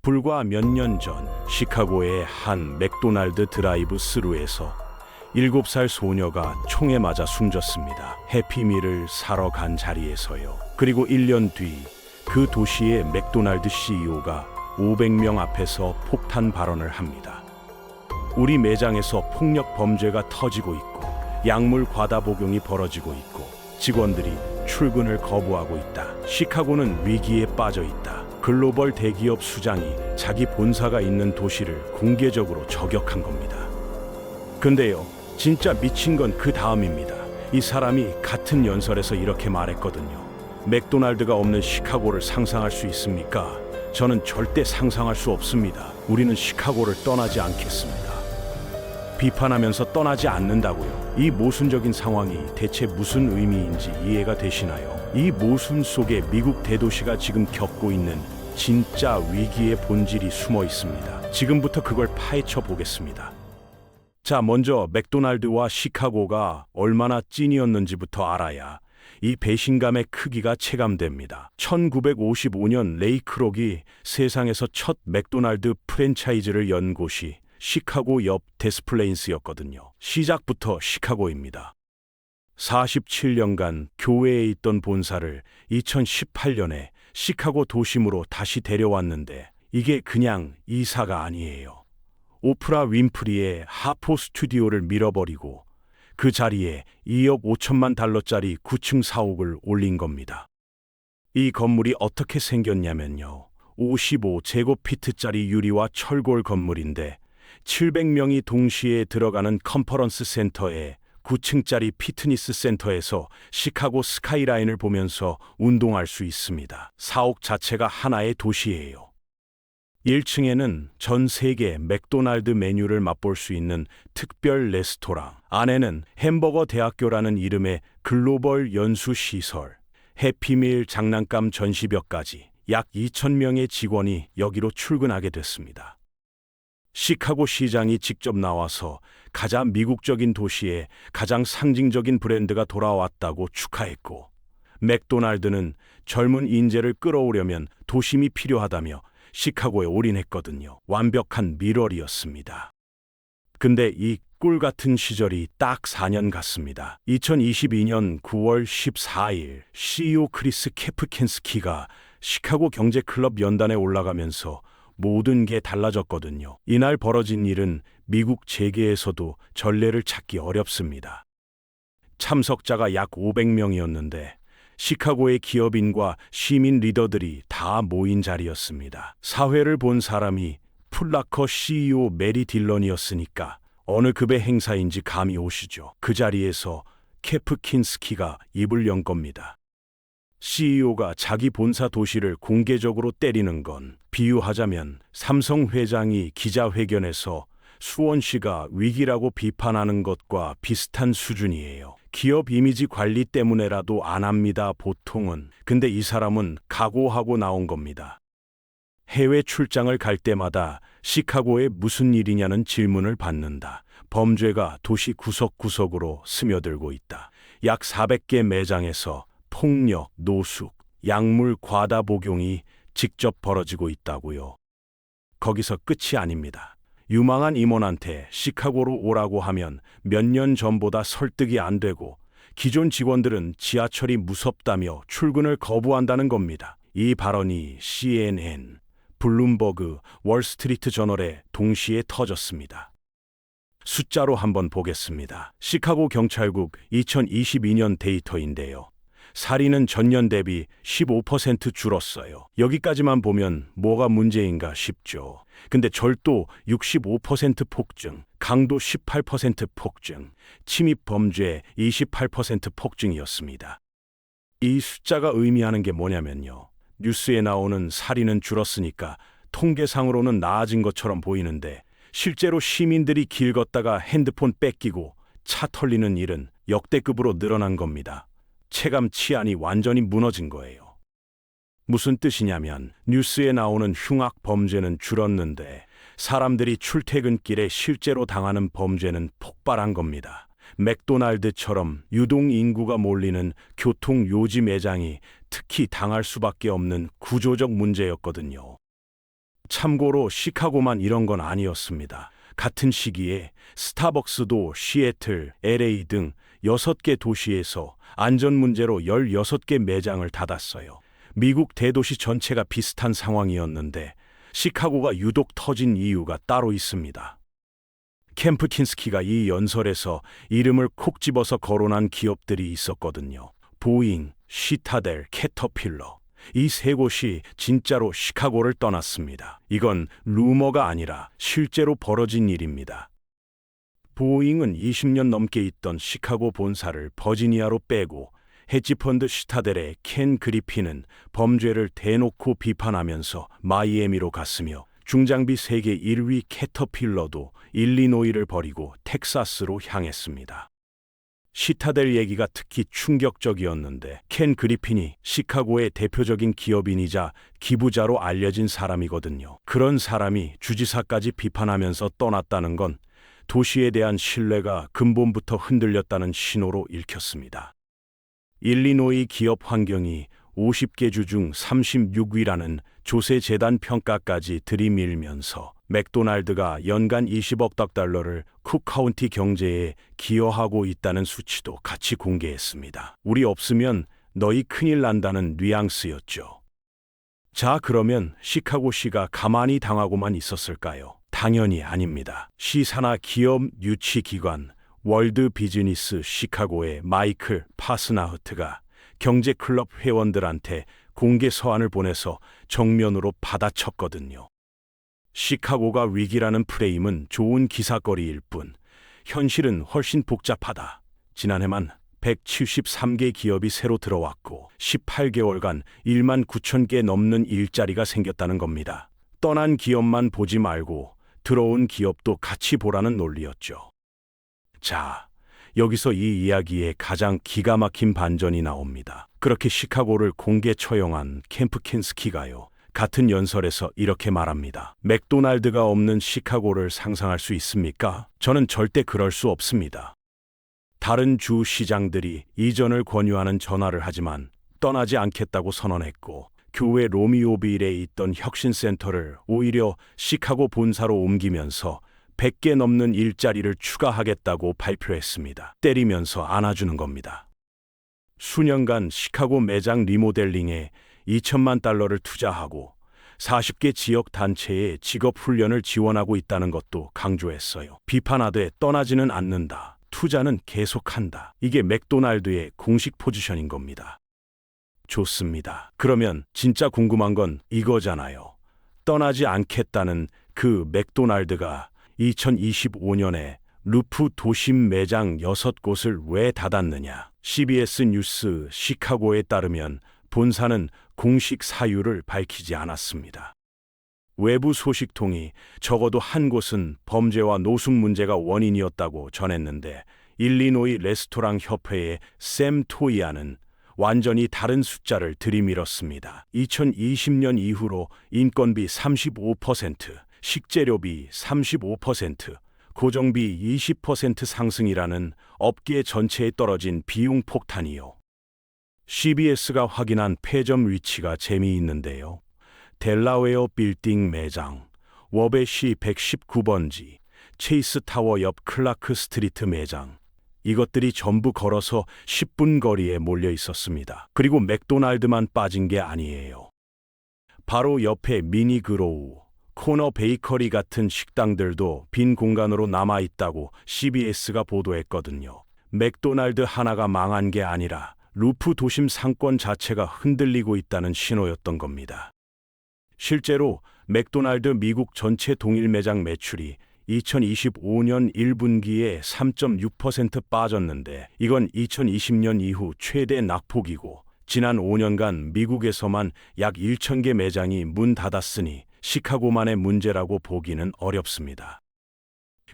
불과 몇 년 전 시카고의 한 맥도날드 드라이브 스루에서 7살 소녀가 총에 맞아 숨졌습니다. 해피밀을 사러 간 자리에서요. 그리고 1년 뒤 그 도시의 맥도날드 CEO가 500명 앞에서 폭탄 발언을 합니다. 우리 매장에서 폭력 범죄가 터지고 있고 약물 과다 복용이 벌어지고 있고 직원들이 출근을 거부하고 있다. 시카고는 위기에 빠져 있다. 글로벌 대기업 수장이 자기 본사가 있는 도시를 공개적으로 저격한 겁니다. 근데요, 진짜 미친 건 그 다음입니다. 이 사람이 같은 연설에서 이렇게 말했거든요. 맥도날드가 없는 시카고를 상상할 수 있습니까? 저는 절대 상상할 수 없습니다. 우리는 시카고를 떠나지 않겠습니다. 비판하면서 떠나지 않는다고요. 이 모순적인 상황이 대체 무슨 의미인지 이해가 되시나요? 이 모순 속에 미국 대도시가 지금 겪고 있는 진짜 위기의 본질이 숨어 있습니다. 지금부터 그걸 파헤쳐 보겠습니다. 자, 먼저 맥도날드와 시카고가 얼마나 찐이었는지부터 알아야 이 배신감의 크기가 체감됩니다. 1955년 레이크록이 세상에서 첫 맥도날드 프랜차이즈를 연 곳이 시카고 옆 데스플레인스였거든요. 시작부터 시카고입니다. 47년간 교외에 있던 본사를 2018년에 시카고 도심으로 다시 데려왔는데 이게 그냥 이사가 아니에요. 오프라 윈프리의 하포 스튜디오를 밀어버리고 그 자리에 2억 5천만 달러짜리 9층 사옥을 올린 겁니다. 이 건물이 어떻게 생겼냐면요. 55제곱피트짜리 유리와 철골 건물인데 700명이 동시에 들어가는 컨퍼런스 센터에 9층짜리 피트니스 센터에서 시카고 스카이라인을 보면서 운동할 수 있습니다. 사옥 자체가 하나의 도시예요. 1층에는 전 세계 맥도날드 메뉴를 맛볼 수 있는 특별 레스토랑, 안에는 햄버거 대학교라는 이름의 글로벌 연수 시설, 해피밀 장난감 전시벽까지 약 2,000명의 직원이 여기로 출근하게 됐습니다. 시카고 시장이 직접 나와서 가장 미국적인 도시에 가장 상징적인 브랜드가 돌아왔다고 축하했고, 맥도날드는 젊은 인재를 끌어오려면 도심이 필요하다며 시카고에 올인했거든요. 완벽한 미러리였습니다. 근데 이 꿀 같은 시절이 딱 4년 갔습니다. 2022년 9월 14일 CEO 크리스 케프킨스키가 시카고 경제클럽 연단에 올라가면서 모든 게 달라졌거든요. 이날 벌어진 일은 미국 재계에서도 전례를 찾기 어렵습니다. 참석자가 약 500명이었는데 시카고의 기업인과 시민 리더들이 다 모인 자리였습니다. 사회를 본 사람이 풀라커 CEO 메리 딜런이었으니까 어느 급의 행사인지 감이 오시죠. 그 자리에서 케프킨스키가 입을 연 겁니다. CEO가 자기 본사 도시를 공개적으로 때리는 건 비유하자면 삼성 회장이 기자회견에서 수원시가 위기라고 비판하는 것과 비슷한 수준이에요. 기업 이미지 관리 때문에라도 안 합니다, 보통은. 근데 이 사람은 각오하고 나온 겁니다. 해외 출장을 갈 때마다 시카고에 무슨 일이냐는 질문을 받는다. 범죄가 도시 구석구석으로 스며들고 있다. 약 400개 매장에서 폭력, 노숙, 약물 과다 복용이 직접 벌어지고 있다고요. 거기서 끝이 아닙니다. 유망한 임원한테 시카고로 오라고 하면 몇 년 전보다 설득이 안 되고 기존 직원들은 지하철이 무섭다며 출근을 거부한다는 겁니다. 이 발언이 CNN, 블룸버그, 월스트리트 저널에 동시에 터졌습니다. 숫자로 한번 보겠습니다. 시카고 경찰국 2022년 데이터인데요. 살인은 전년 대비 15% 줄었어요. 여기까지만 보면 뭐가 문제인가 싶죠. 근데 절도 65% 폭증, 강도 18% 폭증, 침입 범죄 28% 폭증이었습니다. 이 숫자가 의미하는 게 뭐냐면요. 뉴스에 나오는 살인은 줄었으니까 통계상으로는 나아진 것처럼 보이는데 실제로 시민들이 길 걷다가 핸드폰 뺏기고 차 털리는 일은 역대급으로 늘어난 겁니다. 체감 치안이 완전히 무너진 거예요. 무슨 뜻이냐면 뉴스에 나오는 흉악 범죄는 줄었는데 사람들이 출퇴근길에 실제로 당하는 범죄는 폭발한 겁니다. 맥도날드처럼 유동 인구가 몰리는 교통 요지 매장이 특히 당할 수밖에 없는 구조적 문제였거든요. 참고로 시카고만 이런 건 아니었습니다. 같은 시기에 스타벅스도 시애틀, LA 등 6개 도시에서 안전 문제로 16개 매장을 닫았어요. 미국 대도시 전체가 비슷한 상황이었는데 시카고가 유독 터진 이유가 따로 있습니다. 캠프 킨스키가 이 연설에서 이름을 콕 집어서 거론한 기업들이 있었거든요. 보잉, 시타델, 캐터필러. 이 세 곳이 진짜로 시카고를 떠났습니다. 이건 루머가 아니라 실제로 벌어진 일입니다. 보잉은 20년 넘게 있던 시카고 본사를 버지니아로 빼고 헤지펀드 시타델의 켄 그리핀은 범죄를 대놓고 비판하면서 마이애미로 갔으며 중장비 세계 1위 캐터필러도 일리노이를 버리고 텍사스로 향했습니다. 시타델 얘기가 특히 충격적이었는데 켄 그리핀이 시카고의 대표적인 기업인이자 기부자로 알려진 사람이거든요. 그런 사람이 주지사까지 비판하면서 떠났다는 건 도시에 대한 신뢰가 근본부터 흔들렸다는 신호로 읽혔습니다. 일리노이 기업 환경이 50개 주 중 36위라는 조세재단 평가까지 들이밀면서 맥도날드가 연간 20억 달러를 쿡카운티 경제에 기여하고 있다는 수치도 같이 공개했습니다. 우리 없으면 너희 큰일 난다는 뉘앙스였죠. 자, 그러면 시카고시가 가만히 당하고만 있었을까요? 당연히 아닙니다. 시사나 기업 유치기관 월드 비즈니스 시카고의 마이클 파스나흐트가 경제클럽 회원들한테 공개 서한을 보내서 정면으로 받아쳤거든요. 시카고가 위기라는 프레임은 좋은 기사거리일 뿐 현실은 훨씬 복잡하다. 지난해만 173개 기업이 새로 들어왔고 18개월간 1만 9천 개 넘는 일자리가 생겼다는 겁니다. 떠난 기업만 보지 말고 들어온 기업도 같이 보라는 논리였죠. 자, 여기서 이 이야기에 가장 기가 막힌 반전이 나옵니다. 그렇게 시카고를 공개 처형한 캠프 킨스키가요, 같은 연설에서 이렇게 말합니다. 맥도날드가 없는 시카고를 상상할 수 있습니까? 저는 절대 그럴 수 없습니다. 다른 주 시장들이 이전을 권유하는 전화를 하지만 떠나지 않겠다고 선언했고 교회 로미오빌에 있던 혁신센터를 오히려 시카고 본사로 옮기면서 100개 넘는 일자리를 추가하겠다고 발표했습니다. 때리면서 안아주는 겁니다. 수년간 시카고 매장 리모델링에 2천만 달러를 투자하고 40개 지역 단체의 직업 훈련을 지원하고 있다는 것도 강조했어요. 비판하되 떠나지는 않는다. 투자는 계속한다. 이게 맥도날드의 공식 포지션인 겁니다. 좋습니다. 그러면 진짜 궁금한 건 이거잖아요. 떠나지 않겠다는 그 맥도날드가 2025년에 루프 도심 매장 6곳을 왜 닫았느냐? CBS 뉴스 시카고에 따르면 본사는 공식 사유를 밝히지 않았습니다. 외부 소식통이 적어도 한 곳은 범죄와 노숙 문제가 원인이었다고 전했는데 일리노이 레스토랑 협회의 샘 토이아는 완전히 다른 숫자를 들이밀었습니다. 2020년 이후로 인건비 35%, 식재료비 35%, 고정비 20% 상승이라는 업계 전체에 떨어진 비용 폭탄이요. CBS가 확인한 폐점 위치가 재미있는데요. 델라웨어 빌딩 매장, 워베시 119번지, 체이스 타워 옆 클라크 스트리트 매장, 이것들이 전부 걸어서 10분 거리에 몰려 있었습니다. 그리고 맥도날드만 빠진 게 아니에요. 바로 옆에 미니 그로우, 코너 베이커리 같은 식당들도 빈 공간으로 남아있다고 CBS가 보도했거든요. 맥도날드 하나가 망한 게 아니라 루프 도심 상권 자체가 흔들리고 있다는 신호였던 겁니다. 실제로 맥도날드 미국 전체 동일 매장 매출이 2025년 1분기에 3.6% 빠졌는데 이건 2020년 이후 최대 낙폭이고 지난 5년간 미국에서만 약 1,000개 매장이 문 닫았으니 시카고만의 문제라고 보기는 어렵습니다.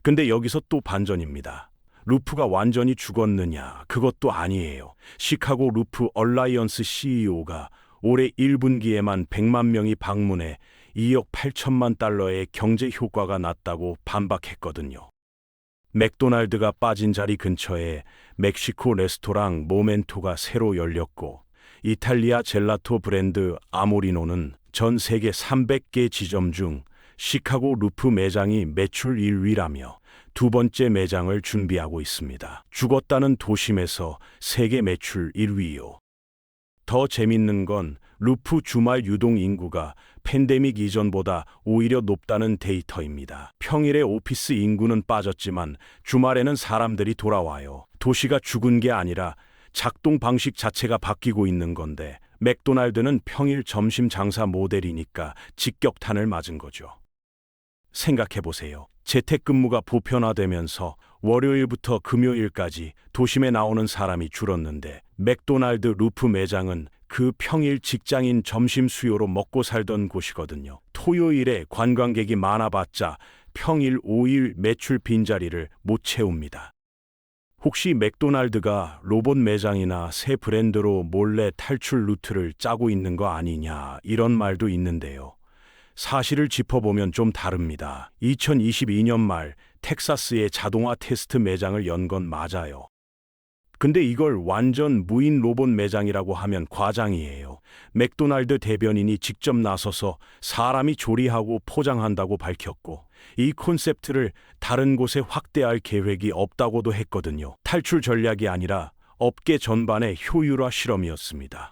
근데 여기서 또 반전입니다. 루프가 완전히 죽었느냐? 그것도 아니에요. 시카고 루프 얼라이언스 CEO가 올해 1분기에만 100만 명이 방문해 2억 8천만 달러의 경제 효과가 났다고 반박했거든요. 맥도날드가 빠진 자리 근처에 멕시코 레스토랑 모멘토가 새로 열렸고 이탈리아 젤라토 브랜드 아모리노는 전 세계 300개 지점 중 시카고 루프 매장이 매출 1위라며 두 번째 매장을 준비하고 있습니다. 죽었다는 도심에서 세계 매출 1위요. 더 재밌는 건 루프 주말 유동 인구가 팬데믹 이전보다 오히려 높다는 데이터입니다. 평일에 오피스 인구는 빠졌지만 주말에는 사람들이 돌아와요. 도시가 죽은 게 아니라 작동 방식 자체가 바뀌고 있는 건데 맥도날드는 평일 점심 장사 모델이니까 직격탄을 맞은 거죠. 생각해보세요. 재택근무가 보편화되면서 월요일부터 금요일까지 도심에 나오는 사람이 줄었는데 맥도날드 루프 매장은 그 평일 직장인 점심 수요로 먹고 살던 곳이거든요. 토요일에 관광객이 많아봤자 평일 5일 매출 빈자리를 못 채웁니다. 혹시 맥도날드가 로봇 매장이나 새 브랜드로 몰래 탈출 루트를 짜고 있는 거 아니냐 이런 말도 있는데요. 사실을 짚어보면 좀 다릅니다. 2022년 말 텍사스에 자동화 테스트 매장을 연 건 맞아요. 근데 이걸 완전 무인 로봇 매장이라고 하면 과장이에요. 맥도날드 대변인이 직접 나서서 사람이 조리하고 포장한다고 밝혔고 이 콘셉트를 다른 곳에 확대할 계획이 없다고도 했거든요. 탈출 전략이 아니라 업계 전반의 효율화 실험이었습니다.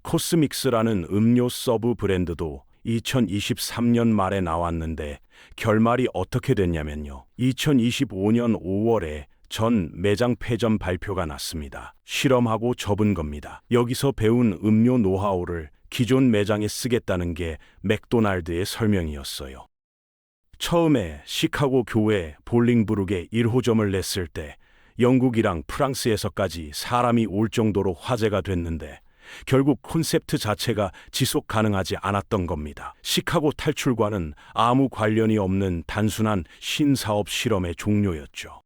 코스믹스라는 음료 서브 브랜드도 2023년 말에 나왔는데 결말이 어떻게 됐냐면요. 2025년 5월에 전 매장 폐점 발표가 났습니다. 실험하고 접은 겁니다. 여기서 배운 음료 노하우를 기존 매장에 쓰겠다는 게 맥도날드의 설명이었어요. 처음에 시카고 교회 볼링브룩에 1호점을 냈을 때 영국이랑 프랑스에서까지 사람이 올 정도로 화제가 됐는데 결국 콘셉트 자체가 지속 가능하지 않았던 겁니다. 시카고 탈출과는 아무 관련이 없는 단순한 신사업 실험의 종료였죠.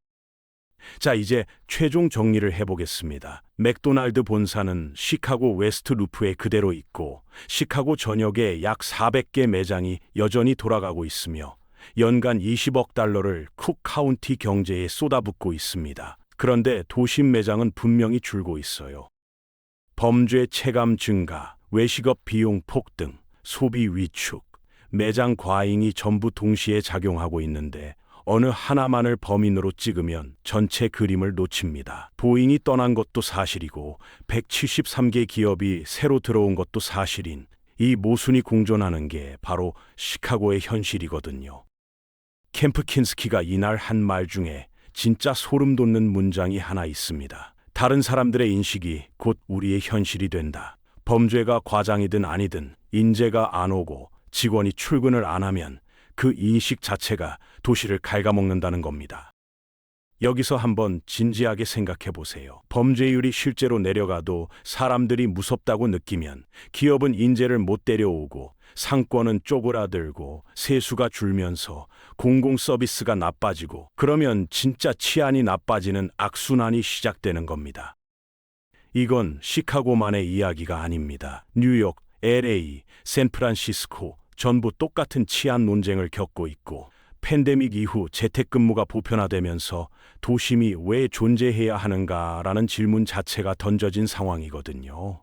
자, 이제 최종 정리를 해보겠습니다. 맥도날드 본사는 시카고 웨스트 루프에 그대로 있고 시카고 전역에 약 400개 매장이 여전히 돌아가고 있으며 연간 20억 달러를 쿡 카운티 경제에 쏟아붓고 있습니다. 그런데 도심 매장은 분명히 줄고 있어요. 범죄 체감 증가, 외식업 비용 폭등, 소비 위축, 매장 과잉이 전부 동시에 작용하고 있는데 어느 하나만을 범인으로 찍으면 전체 그림을 놓칩니다. 보잉이 떠난 것도 사실이고 173개 기업이 새로 들어온 것도 사실인 이 모순이 공존하는 게 바로 시카고의 현실이거든요. 캠프 킨스키가 이날 한 말 중에 진짜 소름 돋는 문장이 하나 있습니다. 다른 사람들의 인식이 곧 우리의 현실이 된다. 범죄가 과장이든 아니든 인재가 안 오고 직원이 출근을 안 하면 그 인식 자체가 도시를 갉아먹는다는 겁니다. 여기서 한번 진지하게 생각해 보세요. 범죄율이 실제로 내려가도 사람들이 무섭다고 느끼면 기업은 인재를 못 데려오고 상권은 쪼그라들고 세수가 줄면서 공공 서비스가 나빠지고 그러면 진짜 치안이 나빠지는 악순환이 시작되는 겁니다. 이건 시카고만의 이야기가 아닙니다. 뉴욕, LA, 샌프란시스코 전부 똑같은 치안 논쟁을 겪고 있고 팬데믹 이후 재택근무가 보편화되면서 도심이 왜 존재해야 하는가라는 질문 자체가 던져진 상황이거든요.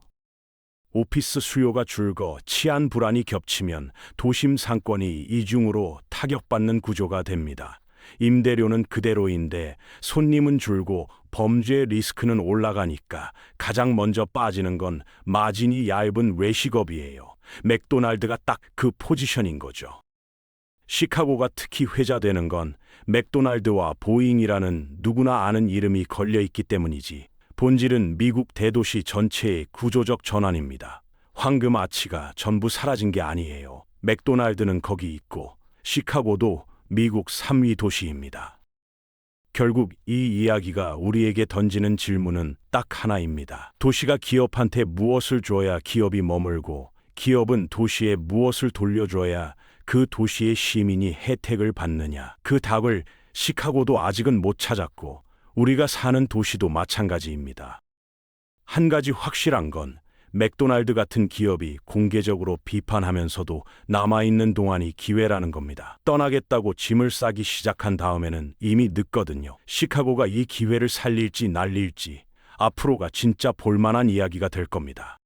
오피스 수요가 줄고 치안 불안이 겹치면 도심 상권이 이중으로 타격받는 구조가 됩니다. 임대료는 그대로인데 손님은 줄고 범죄 리스크는 올라가니까 가장 먼저 빠지는 건 마진이 얇은 외식업이에요. 맥도날드가 딱 그 포지션인 거죠. 시카고가 특히 회자되는 건 맥도날드와 보잉이라는 누구나 아는 이름이 걸려있기 때문이지 본질은 미국 대도시 전체의 구조적 전환입니다. 황금 아치가 전부 사라진 게 아니에요. 맥도날드는 거기 있고 시카고도 미국 3위 도시입니다. 결국 이 이야기가 우리에게 던지는 질문은 딱 하나입니다. 도시가 기업한테 무엇을 줘야 기업이 머물고 기업은 도시에 무엇을 돌려줘야 그 도시의 시민이 혜택을 받느냐. 그 답을 시카고도 아직은 못 찾았고 우리가 사는 도시도 마찬가지입니다. 한 가지 확실한 건 맥도날드 같은 기업이 공개적으로 비판하면서도 남아있는 동안이 기회라는 겁니다. 떠나겠다고 짐을 싸기 시작한 다음에는 이미 늦거든요. 시카고가 이 기회를 살릴지 날릴지 앞으로가 진짜 볼만한 이야기가 될 겁니다.